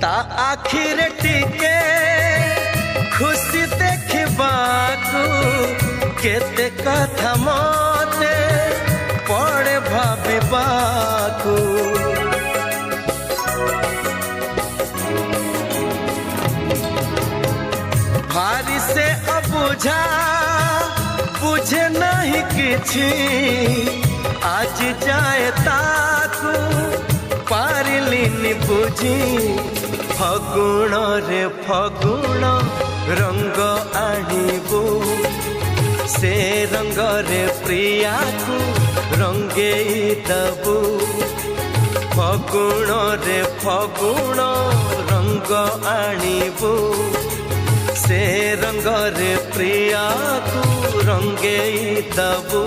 ता आखिर टिके खुशी देखबाकू केते कथा मते पड़े भाबिबाकू भारी से अबुझा बुझे नहीं किछि आज जाए ताकू पारिलिनी बुझी फगुण रे फगुण रंग आनिबू से रंग रे प्रिया को रंगे दबू फगुण रे फगुण रंग आनिबू से रंग रे प्रिया को रंगे दबू।